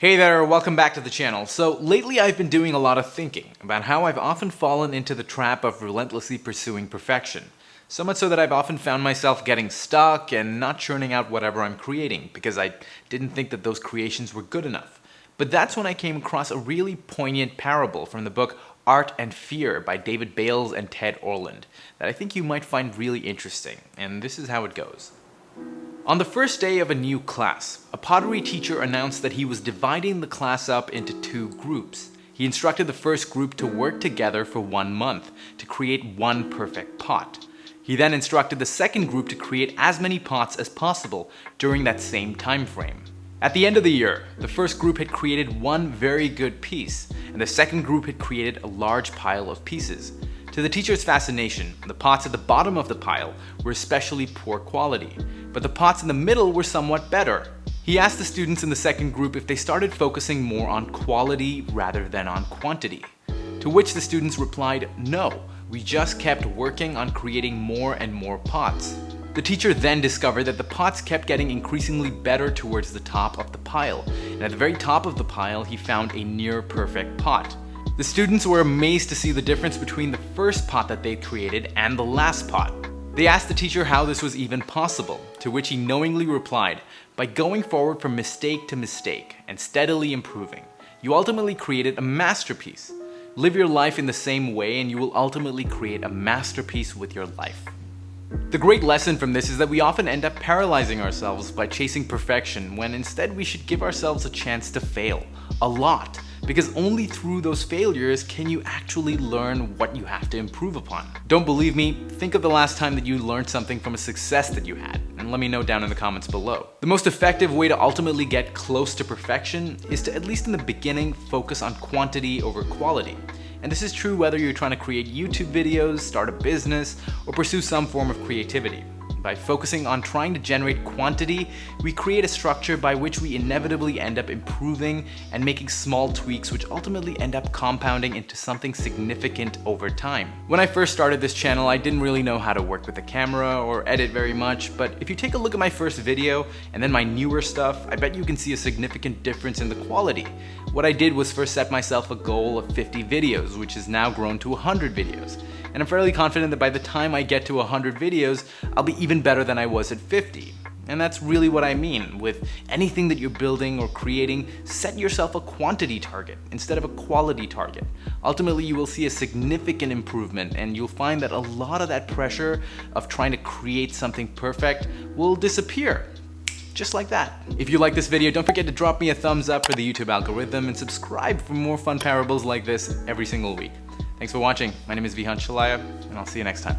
Hey there, welcome back to the channel. So lately I've been doing a lot of thinking about how I've often fallen into the trap of relentlessly pursuing perfection. So much so that I've often found myself getting stuck and not churning out whatever I'm creating because I didn't think that those creations were good enough. But that's when I came across a really poignant parable from the book Art and Fear by David Bales and Ted Orland that I think you might find really interesting, and this is how it goes. On the first day of a new class, a pottery teacher announced that he was dividing the class up into two groups. He instructed the first group to work together for 1 month to create one perfect pot. He then instructed the second group to create as many pots as possible during that same time frame. At the end of the year, the first group had created one very good piece, and the second group had created a large pile of pieces. To the teacher's fascination, the pots at the bottom of the pile were especially poor quality, but the pots in the middle were somewhat better. He asked the students in the second group if they started focusing more on quality rather than on quantity. To which the students replied, "No, we just kept working on creating more and more pots." The teacher then discovered that the pots kept getting increasingly better towards the top of the pile, and at the very top of the pile he found a near-perfect pot. The students were amazed to see the difference between the first pot that they created and the last pot. They asked the teacher how this was even possible, to which he knowingly replied, "By going forward from mistake to mistake and steadily improving, you ultimately created a masterpiece. Live your life in the same way and you will ultimately create a masterpiece with your life." The great lesson from this is that we often end up paralyzing ourselves by chasing perfection when instead we should give ourselves a chance to fail, a lot. Because only through those failures can you actually learn what you have to improve upon. Don't believe me? Think of the last time that you learned something from a success that you had, and let me know down in the comments below. The most effective way to ultimately get close to perfection is to, at least in the beginning, focus on quantity over quality. And this is true whether you're trying to create YouTube videos, start a business, or pursue some form of creativity. By focusing on trying to generate quantity, we create a structure by which we inevitably end up improving and making small tweaks which ultimately end up compounding into something significant over time. When I first started this channel, I didn't really know how to work with the camera or edit very much, but if you take a look at my first video and then my newer stuff, I bet you can see a significant difference in the quality. What I did was first set myself a goal of 50 videos, which has now grown to 100 videos. And I'm fairly confident that by the time I get to 100 videos, I'll be even better than I was at 50. And that's really what I mean. With anything that you're building or creating, set yourself a quantity target instead of a quality target. Ultimately, you will see a significant improvement and you'll find that a lot of that pressure of trying to create something perfect will disappear. Just like that. If you like this video, don't forget to drop me a thumbs up for the YouTube algorithm and subscribe for more fun parables like this every single week. Thanks for watching. My name is Vihan Shalaya, and I'll see you next time.